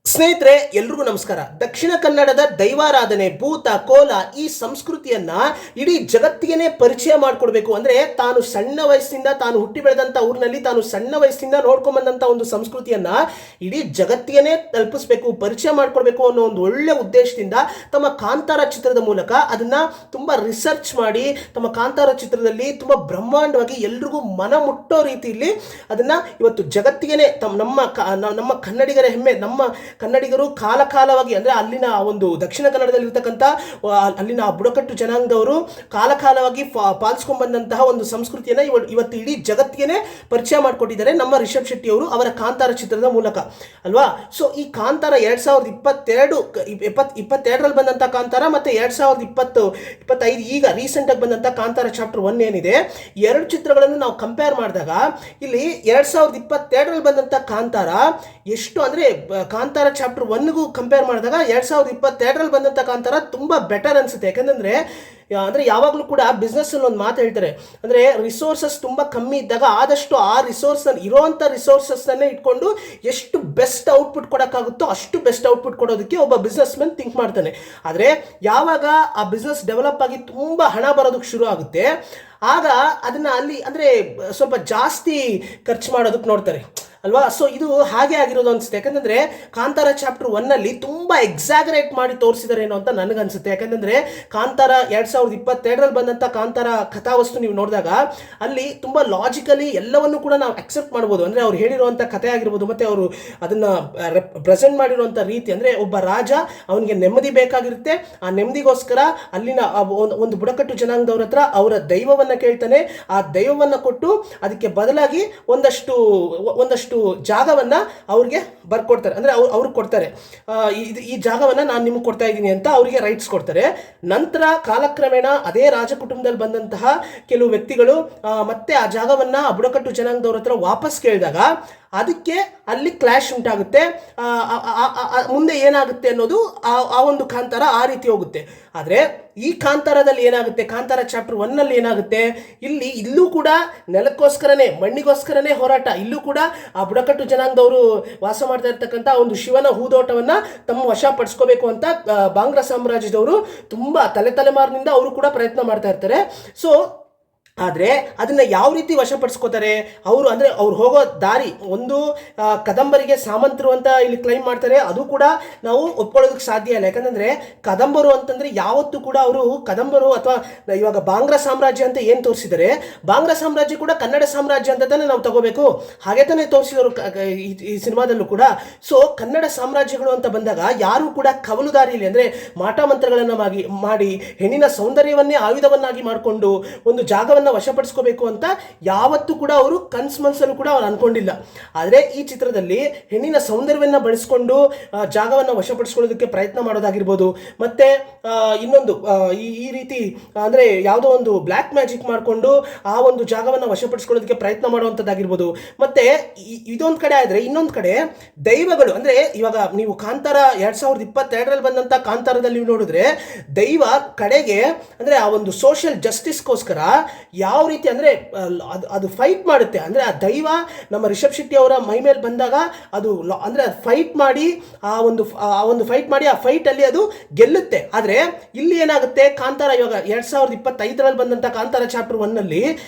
ಸ್ನೇಹಿತರೆ, ಎಲ್ರಿಗೂ ನಮಸ್ಕಾರ. ದಕ್ಷಿಣ ಕನ್ನಡದ ದೈವಾರಾಧನೆ, ಭೂತ, ಕೋಲ ಈ ಸಂಸ್ಕೃತಿಯನ್ನ ಇಡೀ ಜಗತ್ತಿಗೆ ಪರಿಚಯ ಮಾಡಿಕೊಡ್ಬೇಕು. ಅಂದ್ರೆ ತಾನು ಸಣ್ಣ ವಯಸ್ಸಿನಿಂದ, ತಾನು ಹುಟ್ಟಿ ಬೆಳೆದಂತ ಊರಿನಲ್ಲಿ ತಾನು ಸಣ್ಣ ವಯಸ್ಸಿನಿಂದ ನೋಡ್ಕೊಂಡ್ ಬಂದಂತ ಒಂದು ಸಂಸ್ಕೃತಿಯನ್ನ ಇಡೀ ಜಗತ್ತಿಗೆ ತಲುಪಿಸ್ಬೇಕು, ಪರಿಚಯ ಮಾಡಿಕೊಡ್ಬೇಕು ಅನ್ನೋ ಒಂದು ಒಳ್ಳೆ ಉದ್ದೇಶದಿಂದ ತಮ್ಮ ಕಾಂತಾರ ಚಿತ್ರದ ಮೂಲಕ ಅದನ್ನ ತುಂಬಾ ರಿಸರ್ಚ್ ಮಾಡಿ ತಮ್ಮ ಕಾಂತಾರ ಚಿತ್ರದಲ್ಲಿ ತುಂಬಾ ಬ್ರಹ್ಮಾಂಡವಾಗಿ ಎಲ್ರಿಗೂ ಮನ ಮುಟ್ಟೋ ರೀತಿಯಲ್ಲಿ ಅದನ್ನ ಇವತ್ತು ಜಗತ್ತಿಗೆ ನಮ್ಮ ಕನ್ನಡಿಗರ ಹೆಮ್ಮೆ, ನಮ್ಮ ಕನ್ನಡಿಗರು ಕಾಲಕಾಲವಾಗಿ ಅಂದರೆ ಅಲ್ಲಿನ ಒಂದು ದಕ್ಷಿಣ ಕನ್ನಡದಲ್ಲಿ ಇರ್ತಕ್ಕಂಥ ಅಲ್ಲಿನ ಬುಡಕಟ್ಟು ಜನಾಂಗದವರು ಕಾಲಕಾಲವಾಗಿ ಪಾಲಿಸ್ಕೊಂಡು ಬಂದಂತಹ ಒಂದು ಸಂಸ್ಕೃತಿಯನ್ನು ಇವತ್ತು ಇಡೀ ಜಗತ್ತಿಗೆ ಪರಿಚಯ ಮಾಡಿಕೊಟ್ಟಿದ್ದಾರೆ ನಮ್ಮ ರಿಷಬ್ ಶೆಟ್ಟಿ ಅವರು ಅವರ ಕಾಂತಾರ ಚಿತ್ರದ ಮೂಲಕ ಅಲ್ವಾ. ಸೊ ಈ ಕಾಂತಾರ 2022ರಲ್ಲಿ ಬಂದಂಥ ಕಾಂತಾರ ಮತ್ತು 2025 ಈಗ ರೀಸೆಂಟಾಗಿ ಬಂದಂಥ ಕಾಂತಾರ ಚಾಪ್ಟರ್ 1 ಏನಿದೆ, ಎರಡು ಚಿತ್ರಗಳನ್ನು ನಾವು ಕಂಪೇರ್ ಮಾಡಿದಾಗ ಇಲ್ಲಿ 2022ರಲ್ಲಿ ಬಂದಂಥ ಕಾಂತಾರ ಎಷ್ಟು ಅಂದರೆ ಕಾಂತಾರ ಚಾಪ್ಟರ್ 1ಗೂ ಕಂಪೇರ್ ಮಾಡಿದಾಗ 2022ರಲ್ಲಿ ಬಂದಂಥ ಕಾಂತಾರ ತುಂಬ ಬೆಟರ್ ಅನಿಸುತ್ತೆ. ಯಾಕಂದರೆ ಯಾವಾಗಲೂ ಕೂಡ ಬಿಸ್ನೆಸ್ಸಲ್ಲಿ ಒಂದು ಮಾತು ಹೇಳ್ತಾರೆ, ಅಂದರೆ ರಿಸೋರ್ಸಸ್ ತುಂಬ ಕಮ್ಮಿ ಇದ್ದಾಗ ಆದಷ್ಟು ಆ ಇರೋವಂಥ ರಿಸೋರ್ಸಸ್ಸನ್ನೇ ಇಟ್ಕೊಂಡು ಎಷ್ಟು ಬೆಸ್ಟ್ ಔಟ್ಪುಟ್ ಕೊಡೋಕ್ಕಾಗುತ್ತೋ ಅಷ್ಟು ಬೆಸ್ಟ್ ಔಟ್ಪುಟ್ ಕೊಡೋದಕ್ಕೆ ಒಬ್ಬ ಬಿಸ್ನೆಸ್ ಮ್ಯಾನ್ ಥಿಂಕ್ ಮಾಡ್ತಾನೆ. ಆದರೆ ಯಾವಾಗ ಆ ಬಿಸ್ನೆಸ್ ಡೆವಲಪ್ ಆಗಿ ತುಂಬ ಹಣ ಬರೋದಕ್ಕೆ ಶುರು ಆಗುತ್ತೆ, ಆಗ ಅದನ್ನು ಅಲ್ಲಿ ಅಂದರೆ ಸ್ವಲ್ಪ ಜಾಸ್ತಿ ಖರ್ಚು ಮಾಡೋದಕ್ಕೆ ನೋಡ್ತಾರೆ ಅಲ್ವಾ. ಸೊ ಇದು ಹಾಗೆ ಆಗಿರೋದು ಅನಿಸುತ್ತೆ. ಯಾಕಂದರೆ ಕಾಂತಾರ ಚಾಪ್ಟರ್ 1ನಲ್ಲಿ ತುಂಬ ಎಕ್ಸಾಗರೇಟ್ ಮಾಡಿ ತೋರಿಸಿದಾರೇನೋ ಅಂತ ನನಗನ್ಸುತ್ತೆ. ಯಾಕಂದರೆ ಕಾಂತಾರ 2022ರಲ್ಲಿ ಬಂದಂಥ ಕಾಂತಾರ ಕಥಾವಸ್ತು ನೀವು ನೋಡಿದಾಗ ಅಲ್ಲಿ ತುಂಬ ಲಾಜಿಕಲಿ ಎಲ್ಲವನ್ನು ಕೂಡ ನಾವು ಅಕ್ಸೆಪ್ಟ್ ಮಾಡ್ಬೋದು. ಅಂದರೆ ಅವ್ರು ಹೇಳಿರುವಂಥ ಕಥೆ ಆಗಿರ್ಬೋದು, ಮತ್ತು ಅವರು ಅದನ್ನು ಪ್ರೆಸೆಂಟ್ ಮಾಡಿರುವಂಥ ರೀತಿ, ಅಂದರೆ ಒಬ್ಬ ರಾಜ ಅವನಿಗೆ ನೆಮ್ಮದಿ ಬೇಕಾಗಿರುತ್ತೆ, ಆ ನೆಮ್ಮದಿಗೋಸ್ಕರ ಅಲ್ಲಿನ ಒಂದು ಬುಡಕಟ್ಟು ಜನಾಂಗದವ್ರ ಹತ್ರ ಅವರ ದೈವವನ್ನು ಕೇಳ್ತಾನೆ, ಆ ದೈವವನ್ನು ಕೊಟ್ಟು ಅದಕ್ಕೆ ಬದಲಾಗಿ ಒಂದಷ್ಟು ಜಾಗವನ್ನ ಅವ್ರಿಗೆ ಬರ್ಕೊಡ್ತಾರೆ, ಅಂದ್ರೆ ಅವ್ರಿಗೆ ಕೊಡ್ತಾರೆ, ಈ ಜಾಗವನ್ನ ನಾನು ನಿಮ್ಗೆ ಕೊಡ್ತಾ ಇದ್ದೀನಿ ಅಂತ ಅವರಿಗೆ ರೈಟ್ಸ್ ಕೊಡ್ತಾರೆ. ನಂತರ ಕಾಲಕ್ರಮೇಣ ಅದೇ ರಾಜ ಕುಟುಂಬದಲ್ಲಿ ಬಂದಂತಹ ಕೆಲವು ವ್ಯಕ್ತಿಗಳು ಮತ್ತೆ ಆ ಜಾಗವನ್ನ ಬುಡಕಟ್ಟು ಜನಾಂಗದವ್ರ ಹತ್ರ ವಾಪಸ್ ಕೇಳಿದಾಗ ಅದಕ್ಕೆ ಅಲ್ಲಿ ಕ್ಲಾಶ್ ಉಂಟಾಗುತ್ತೆ. ಮುಂದೆ ಏನಾಗುತ್ತೆ ಅನ್ನೋದು ಆ ಒಂದು ಕಾಂತಾರ ಆ ರೀತಿ ಹೋಗುತ್ತೆ. ಆದರೆ ಈ ಕಾಂತಾರದಲ್ಲಿ ಏನಾಗುತ್ತೆ, ಕಾಂತಾರ ಚಾಪ್ಟರ್ 1ನಲ್ಲಿ ಏನಾಗುತ್ತೆ, ಇಲ್ಲೂ ಕೂಡ ನೆಲಕ್ಕೋಸ್ಕರನೇ, ಮಣ್ಣಿಗೋಸ್ಕರನೇ ಹೋರಾಟ. ಇಲ್ಲೂ ಕೂಡ ಆ ಬುಡಕಟ್ಟು ಜನಾಂಗದವರು ವಾಸ ಮಾಡ್ತಾ ಇರ್ತಕ್ಕಂಥ ಒಂದು ಶಿವನ ಹೂದೋಟವನ್ನು ತಮ್ಮ ವಶಪಡಿಸ್ಕೋಬೇಕು ಅಂತ ಬಾಂಗ್ರಾ ಸಾಮ್ರಾಜ್ಯದವರು ತುಂಬ ತಲೆಮಾರಿನಿಂದ ಅವರು ಕೂಡ ಪ್ರಯತ್ನ ಮಾಡ್ತಾ ಇರ್ತಾರೆ. ಸೊ ಆದರೆ ಅದನ್ನು ಯಾವ ರೀತಿ ವಶಪಡಿಸ್ಕೋತಾರೆ ಅವರು, ಅಂದರೆ ಅವ್ರು ಹೋಗೋ ದಾರಿ ಒಂದು ಕದಂಬರಿಗೆ ಸಾಮಂತರು ಅಂತ ಇಲ್ಲಿ ಕ್ಲೈಮ್ ಮಾಡ್ತಾರೆ. ಅದು ಕೂಡ ನಾವು ಒಪ್ಕೊಳ್ಳೋದಕ್ಕೆ ಸಾಧ್ಯ ಇಲ್ಲ. ಯಾಕಂದರೆ ಕದಂಬರು ಅಂತಂದರೆ ಯಾವತ್ತೂ ಕೂಡ ಅವರು ಕದಂಬರು ಅಥವಾ ಇವಾಗ ಬಾಂಗ್ರಾ ಸಾಮ್ರಾಜ್ಯ ಅಂತ ಏನು ತೋರಿಸಿದರೆ, ಬಾಂಗ್ರಾ ಸಾಮ್ರಾಜ್ಯ ಕೂಡ ಕನ್ನಡ ಸಾಮ್ರಾಜ್ಯ ಅಂತ ತಾನೇ ನಾವು ತಗೋಬೇಕು. ಹಾಗೆ ತಾನೇ ತೋರಿಸಿದರು ಈ ಸಿನಿಮಾದಲ್ಲೂ ಕೂಡ. ಸೊ ಕನ್ನಡ ಸಾಮ್ರಾಜ್ಯಗಳು ಅಂತ ಬಂದಾಗ ಯಾರು ಕೂಡ ಕವಲುದಾರಿಯಲ್ಲಿ, ಅಂದರೆ ಮಾಟ ಮಂತ್ರಗಳನ್ನು ಮಾಡಿ ಹೆಣ್ಣಿನ ಸೌಂದರ್ಯವನ್ನೇ ಆಯುಧವನ್ನಾಗಿ ಮಾಡಿಕೊಂಡು ಒಂದು ಜಾಗವನ್ನು ವಶಪಡಿಸ್ಕೋಬೇಕು ಅಂತ ಯಾವತ್ತೂ ಕೂಡ ಅವರು ಮನಸ್ಸಲ್ಲೂ ಕೂಡ ಅವ್ರು ಅನ್ಕೊಂಡಿಲ್ಲ. ಆದರೆ ಈ ಚಿತ್ರದಲ್ಲಿ ಹೆಣ್ಣಿನ ಸೌಂದರ್ಯವನ್ನು ಬಳಸಿಕೊಂಡು ಜಾಗವನ್ನು ವಶಪಡಿಸ್ಕೊಳ್ಳೋದಕ್ಕೆ ಪ್ರಯತ್ನ ಮಾಡೋದಾಗಿರ್ಬೋದು, ಮತ್ತೆ ಇನ್ನೊಂದು ಈ ರೀತಿ ಅಂದರೆ ಯಾವುದೋ ಒಂದು ಬ್ಲ್ಯಾಕ್ ಮ್ಯಾಜಿಕ್ ಮಾಡಿಕೊಂಡು ಆ ಒಂದು ಜಾಗವನ್ನು ವಶಪಡಿಸ್ಕೊಳ್ಳೋದಕ್ಕೆ ಪ್ರಯತ್ನ ಮಾಡುವಂಥದ್ದಾಗಿರ್ಬೋದು. ಮತ್ತೆ ಇದೊಂದು ಕಡೆ ಆದರೆ ಇನ್ನೊಂದು ಕಡೆ ದೈವಗಳು, ಅಂದರೆ ಇವಾಗ ನೀವು ಕಾಂತಾರ 2022ರಲ್ಲಿ ಬಂದಂಥ ಕಾಂತಾರದಲ್ಲಿ ನೀವು ನೋಡಿದ್ರೆ ದೈವ ಕಡೆಗೆ, ಅಂದರೆ ಆ ಒಂದು ಸೋಷಿಯಲ್ ಜಸ್ಟಿಸ್ಗೋಸ್ಕರ ಯಾವ ರೀತಿ ಅಂದರೆ ಅದು ಫೈಟ್ ಮಾಡುತ್ತೆ. ಅಂದರೆ ಆ ದೈವ ನಮ್ಮ ರಿಷಬ್ ಶೆಟ್ಟಿ ಅವರ ಮೈ ಮೇಲೆ ಬಂದಾಗ ಅದು ಅಂದರೆ ಅದು ಫೈಟ್ ಮಾಡಿ ಆ ಒಂದು ಫೈಟ್ ಮಾಡಿ ಆ ಫೈಟಲ್ಲಿ ಅದು ಗೆಲ್ಲುತ್ತೆ. ಆದರೆ ಇಲ್ಲಿ ಏನಾಗುತ್ತೆ, ಕಾಂತಾರ ಇವಾಗ 2025ರಲ್ಲಿ ಬಂದಂಥ ಕಾಂತಾರ ಚಾಪ್ಟರ್ 1ನಲ್ಲಿ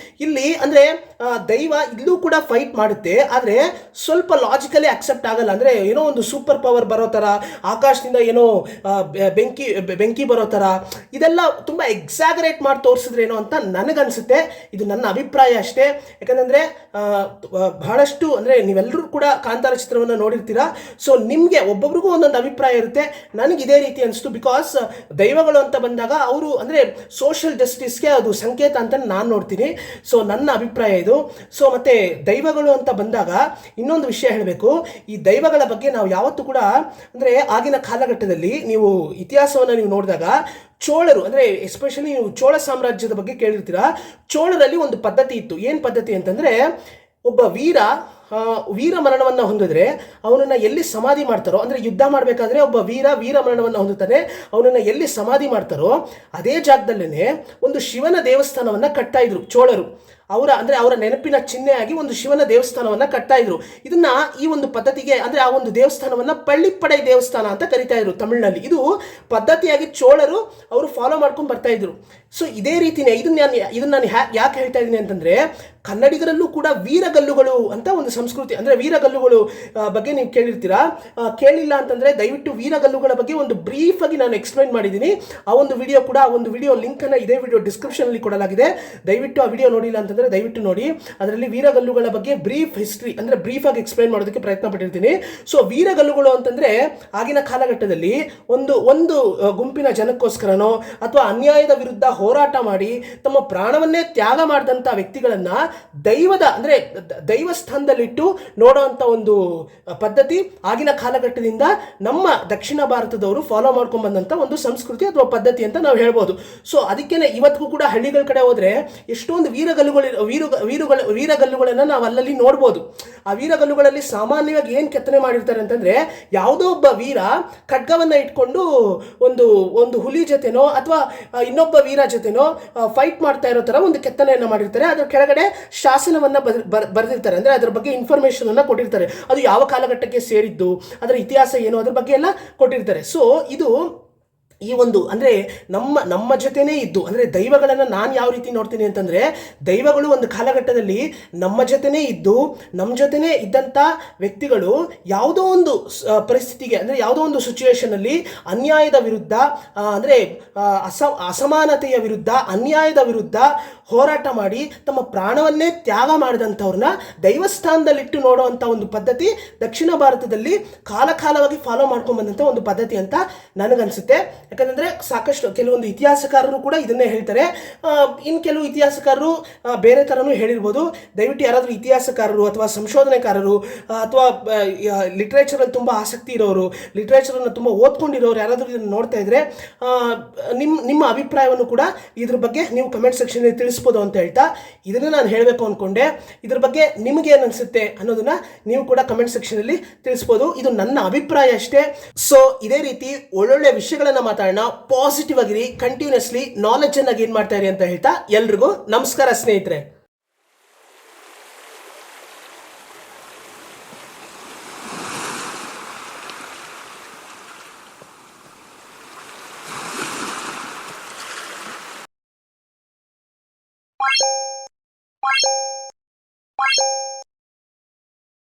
ಇಲ್ಲಿ ಅಂದರೆ ದೈವ ಇಲ್ಲೂ ಕೂಡ ಫೈಟ್ ಮಾಡುತ್ತೆ, ಆದರೆ ಸ್ವಲ್ಪ ಲಾಜಿಕಲಿ ಅಕ್ಸೆಪ್ಟ್ ಆಗಲ್ಲ. ಅಂದರೆ ಏನೋ ಒಂದು ಸೂಪರ್ ಪವರ್ ಬರೋ ಥರ, ಆಕಾಶದಿಂದ ಏನೋ ಬೆಂಕಿ ಬರೋ ಥರ, ಇದೆಲ್ಲ ತುಂಬ ಎಕ್ಸಾಗರೇಟ್ ಮಾಡಿ ತೋರಿಸಿದ್ರೇನೋ ಅಂತ ನನಗನ್ಸುತ್ತೆ. ಇದು ನನ್ನ ಅಭಿಪ್ರಾಯ ಅಷ್ಟೇ. ಯಾಕಂದರೆ ಬಹಳಷ್ಟು ಅಂದರೆ ನೀವೆಲ್ಲರೂ ಕೂಡ ಕಾಂತಾರ ಚಿತ್ರವನ್ನು ನೋಡಿರ್ತೀರಾ. ಸೊ ನಿಮಗೆ ಒಬ್ಬೊಬ್ರಿಗೂ ಒಂದೊಂದು ಅಭಿಪ್ರಾಯ ಇರುತ್ತೆ. ನನಗೆ ಇದೇ ರೀತಿ ಅನಿಸ್ತು. ಬಿಕಾಸ್ ದೈವಗಳು ಅಂತ ಬಂದಾಗ ಅವರು ಅಂದರೆ ಸೋಷಿಯಲ್ ಜಸ್ಟಿಸ್ಗೆ ಅದು ಸಂಕೇತ ಅಂತ ನಾನು ನೋಡ್ತೀನಿ. ಸೊ ನನ್ನ ಅಭಿಪ್ರಾಯ ಇದು. ಸೊ ಮತ್ತೆ ದೈವಗಳು ಅಂತ ಬಂದಾಗ ಇನ್ನೊಂದು ವಿಷಯ ಹೇಳಬೇಕು. ಈ ದೈವಗಳ ಬಗ್ಗೆ ನಾವು ಯಾವತ್ತೂ ಕೂಡ, ಅಂದರೆ ಆಗಿನ ಕಾಲಘಟ್ಟದಲ್ಲಿ ನೀವು ಇತಿಹಾಸವನ್ನು ನೀವು ನೋಡಿದಾಗ ಚೋಳರು, ಅಂದರೆ ಎಸ್ಪೆಷಲಿ ನೀವು ಚೋಳ ಸಾಮ್ರಾಜ್ಯದ ಬಗ್ಗೆ ಕೇಳಿರ್ತೀರಾ. ಚೋಳರಲ್ಲಿ ಒಂದು ಪದ್ಧತಿ ಇತ್ತು. ಏನು ಪದ್ಧತಿ ಅಂತಂದರೆ, ಒಬ್ಬ ವೀರ ಮರಣವನ್ನು ಹೊಂದಿದ್ರೆ ಅವನನ್ನು ಎಲ್ಲಿ ಸಮಾಧಿ ಮಾಡ್ತಾರೋ, ಅಂದರೆ ಯುದ್ಧ ಮಾಡಬೇಕಾದ್ರೆ ಒಬ್ಬ ವೀರ ಮರಣವನ್ನು ಹೊಂದುತ್ತಾನೆ, ಅವನನ್ನು ಎಲ್ಲಿ ಸಮಾಧಿ ಮಾಡ್ತಾರೋ ಅದೇ ಜಾಗದಲ್ಲೇ ಒಂದು ಶಿವನ ದೇವಸ್ಥಾನವನ್ನು ಕಟ್ತಾ ಇದ್ರು ಚೋಳರು. ಅವರ ನೆನಪಿನ ಚಿಹ್ನೆಯಾಗಿ ಒಂದು ಶಿವನ ದೇವಸ್ಥಾನವನ್ನ ಕಟ್ತಾ ಇದ್ರು. ಇದನ್ನ ಈ ಒಂದು ಪದ್ಧತಿಗೆ ಅಂದ್ರೆ ಆ ಒಂದು ದೇವಸ್ಥಾನವನ್ನ ಪಳ್ಳಿಪ್ಪಡೈ ದೇವಸ್ಥಾನ ಅಂತ ಕರಿತಾ ಇದ್ರು ತಮಿಳಿನಲ್ಲಿ. ಇದು ಪದ್ಧತಿಯಾಗಿ ಚೋಳರು ಅವರು ಫಾಲೋ ಮಾಡ್ಕೊಂಡು ಬರ್ತಾ ಇದ್ರು. ಸೊ ಇದೇ ರೀತಿನೇ ಇದನ್ನ ನಾನು ಯಾಕೆ ಹೇಳ್ತಾ ಇದ್ದೀನಿ ಅಂತಂದ್ರೆ, ಕನ್ನಡಿಗರಲ್ಲೂ ಕೂಡ ವೀರಗಲ್ಲುಗಳು ಅಂತ ಒಂದು ಸಂಸ್ಕೃತಿ, ಅಂದ್ರೆ ವೀರಗಲ್ಲುಗಳು ಬಗ್ಗೆ ನೀವು ಕೇಳಿರ್ತೀರಾ. ಕೇಳಿಲ್ಲ ಅಂತಂದ್ರೆ ದಯವಿಟ್ಟು ವೀರಗಲ್ಲುಗಳ ಬಗ್ಗೆ ಒಂದು ಬ್ರೀಫ್ ಆಗಿ ನಾನು ಎಕ್ಸ್ಪ್ಲೈನ್ ಮಾಡಿದ್ದೀನಿ. ಆ ಒಂದು ವಿಡಿಯೋ ಲಿಂಕ್ ಅನ್ನ ಇದೇ ವಿಡಿಯೋ ಡಿಸ್ಕ್ರಿಪ್ಷನ್ ಅಲ್ಲಿ ಕೊಡಲಾಗಿದೆ. ದಯವಿಟ್ಟು ಆ ವಿಡಿಯೋ ನೋಡಿಲ್ಲ ಅಂತಂದ್ರೆ ದಯವಿಟ್ಟು ನೋಡಿ. ಅದರಲ್ಲಿ ವೀರಗಲ್ಲುಗಳ ಬಗ್ಗೆ ಬ್ರೀಫ್ ಹಿಸ್ಟ್ರಿ ಅಂದ್ರೆ ಬ್ರೀಫ್ ಆಗಿ ಎಕ್ಸ್ಪ್ಲೈನ್ ಮಾಡೋದಕ್ಕೆ ಪ್ರಯತ್ನ ಪಟ್ಟಿರ್ತೀನಿ. ಸೊ ವೀರಗಲ್ಲುಗಳು ಅಂತಂದ್ರೆ ಆಗಿನ ಕಾಲಘಟ್ಟದಲ್ಲಿ ಒಂದು ಗುಂಪಿನ ಜನಕ್ಕೋಸ್ಕರನೋ ಅಥವಾ ಅನ್ಯಾಯದ ವಿರುದ್ಧ ಹೋರಾಟ ಮಾಡಿ ತಮ್ಮ ಪ್ರಾಣವನ್ನೇ ತ್ಯಾಗ ಮಾಡಿದಂತ ವ್ಯಕ್ತಿಗಳನ್ನ ದೈವ ಸ್ಥಾನದಲ್ಲಿಟ್ಟು ನೋಡುವಂತ ಒಂದು ಪದ್ಧತಿ ಆಗಿನ ಕಾಲಘಟ್ಟದಿಂದ ನಮ್ಮ ದಕ್ಷಿಣ ಭಾರತದವರು ಫಾಲೋ ಮಾಡ್ಕೊಂಡ್ ಬಂದಂತ ಒಂದು ಸಂಸ್ಕೃತಿ ಅಥವಾ ಪದ್ಧತಿ ಅಂತ ನಾವು ಹೇಳ್ಬೋದು. ಸೊ ಅದಕ್ಕೇನೆ ಇವತ್ತಿಗೂ ಕೂಡ ಹಳ್ಳಿಗಳ ಕಡೆ ಹೋದ್ರೆ ಎಷ್ಟೊಂದು ವೀರಗಲ್ಲುಗಳನ್ನ ನಾವು ಅಲ್ಲಲ್ಲಿ ನೋಡ್ಬೋದು. ಆ ವೀರಗಲ್ಲುಗಳಲ್ಲಿ ಸಾಮಾನ್ಯವಾಗಿ ಏನ್ ಕೆತ್ತನೆ ಮಾಡಿರ್ತಾರೆ ಅಂತಂದ್ರೆ, ಯಾವುದೋ ಒಬ್ಬ ವೀರ ಖಡ್ಗವನ್ನ ಇಟ್ಕೊಂಡು ಒಂದು ಹುಲಿ ಜೊತೆನೋ ಅಥವಾ ಇನ್ನೊಬ್ಬ ವೀರ ಜೊತೆನೋ ಫೈಟ್ ಮಾಡ್ತಾ ಇರೋ ತರ ಒಂದು ಕೆತ್ತನೆಯನ್ನ ಮಾಡಿರ್ತಾರೆ. ಅದರ ಕೆಳಗಡೆ ಶಾಸನವನ್ನ ಬರೆದಿರ್ತಾರೆ, ಅಂದ್ರೆ ಅದ್ರ ಬಗ್ಗೆ ಇನ್ಫಾರ್ಮೇಶನ್ ಅನ್ನ ಕೊಟ್ಟಿರ್ತಾರೆ. ಅದು ಯಾವ ಕಾಲಘಟ್ಟಕ್ಕೆ ಸೇರಿದ್ದು, ಅದರ ಇತಿಹಾಸ ಏನು, ಅದ್ರ ಬಗ್ಗೆ ಎಲ್ಲ ಕೊಟ್ಟಿರ್ತಾರೆ. ಸೊ ಇದು ಈ ಒಂದು ಅಂದ್ರೆ ನಮ್ಮ ಜೊತೆನೇ ಇದ್ದು, ಅಂದ್ರೆ ದೈವಗಳನ್ನ ನಾನು ಯಾವ ರೀತಿ ನೋಡ್ತೀನಿ ಅಂತಂದ್ರೆ, ದೈವಗಳು ಒಂದು ಕಾಲಘಟ್ಟದಲ್ಲಿ ನಮ್ಮ ಜೊತೆನೇ ಇದ್ದು ನಮ್ಮ ಜೊತೆನೇ ಇದ್ದಂಥ ವ್ಯಕ್ತಿಗಳು ಯಾವುದೋ ಒಂದು ಪರಿಸ್ಥಿತಿಗೆ ಅಂದ್ರೆ ಯಾವುದೋ ಒಂದು ಸಿಚುವೇಶನ್ ಅಲ್ಲಿ ಅನ್ಯಾಯದ ವಿರುದ್ಧ ಅಂದ್ರೆ ಅಸಮಾನತೆಯ ವಿರುದ್ಧ ಅನ್ಯಾಯದ ವಿರುದ್ಧ ಹೋರಾಟ ಮಾಡಿ ತಮ್ಮ ಪ್ರಾಣವನ್ನೇ ತ್ಯಾಗ ಮಾಡಿದಂಥವ್ರನ್ನ ದೈವಸ್ಥಾನದಲ್ಲಿಟ್ಟು ನೋಡುವಂಥ ಒಂದು ಪದ್ಧತಿ ದಕ್ಷಿಣ ಭಾರತದಲ್ಲಿ ಕಾಲಕಾಲವಾಗಿ ಫಾಲೋ ಮಾಡ್ಕೊಂಡು ಬಂದಂಥ ಒಂದು ಪದ್ಧತಿ ಅಂತ ನನಗನ್ಸುತ್ತೆ. ಯಾಕಂದ್ರೆ ಸಾಕಷ್ಟು ಕೆಲವೊಂದು ಇತಿಹಾಸಕಾರರು ಕೂಡ ಇದನ್ನೇ ಹೇಳ್ತಾರೆ. ಇನ್ನು ಕೆಲವು ಇತಿಹಾಸಕಾರರು ಬೇರೆ ಥರನೂ ಹೇಳಿರ್ಬೋದು. ದಯವಿಟ್ಟು ಯಾರಾದರೂ ಇತಿಹಾಸಕಾರರು ಅಥವಾ ಸಂಶೋಧನೆಕಾರರು ಅಥವಾ ಲಿಟ್ರೇಚರಲ್ಲಿ ತುಂಬ ಆಸಕ್ತಿ ಇರೋರು, ಲಿಟ್ರೇಚರನ್ನು ತುಂಬ ಓದ್ಕೊಂಡಿರೋರು ಯಾರಾದರೂ ಇದನ್ನು ನೋಡ್ತಾ ಇದ್ರೆ ನಿಮ್ಮ ಅಭಿಪ್ರಾಯವನ್ನು ಕೂಡ ಇದ್ರ ಬಗ್ಗೆ ನೀವು ಕಮೆಂಟ್ ಸೆಕ್ಷನಲ್ಲಿ ತಿಳಿಸ್ಬೋದು ಅಂತ ಹೇಳ್ತಾ ಇದನ್ನು ನಾನು ಹೇಳಬೇಕು ಅಂದ್ಕೊಂಡೆ. ಇದ್ರ ಬಗ್ಗೆ ನಿಮಗೆ ಏನು ಅನಿಸುತ್ತೆ ಅನ್ನೋದನ್ನ ನೀವು ಕೂಡ ಕಮೆಂಟ್ ಸೆಕ್ಷನಲ್ಲಿ ತಿಳಿಸ್ಬೋದು. ಇದು ನನ್ನ ಅಭಿಪ್ರಾಯ ಅಷ್ಟೇ. ಸೊ ಇದೇ ರೀತಿ ಒಳ್ಳೊಳ್ಳೆ ವಿಷಯಗಳನ್ನು ಮಾತಾಡೋಣ, ಪಾಸಿಟಿವ್ ಆಗಿರಿ, ಕಂಟಿನ್ಯೂಸ್ಲಿ ನಾಲೆಜ್ ಅನ್ನ ಗೇನ್ ಮಾಡ್ತಾ ಇರಿ ಅಂತ ಹೇಳ್ತಾ ಎಲ್ರಿಗೂ ನಮಸ್ಕಾರ ಸ್ನೇಹಿತರೆ.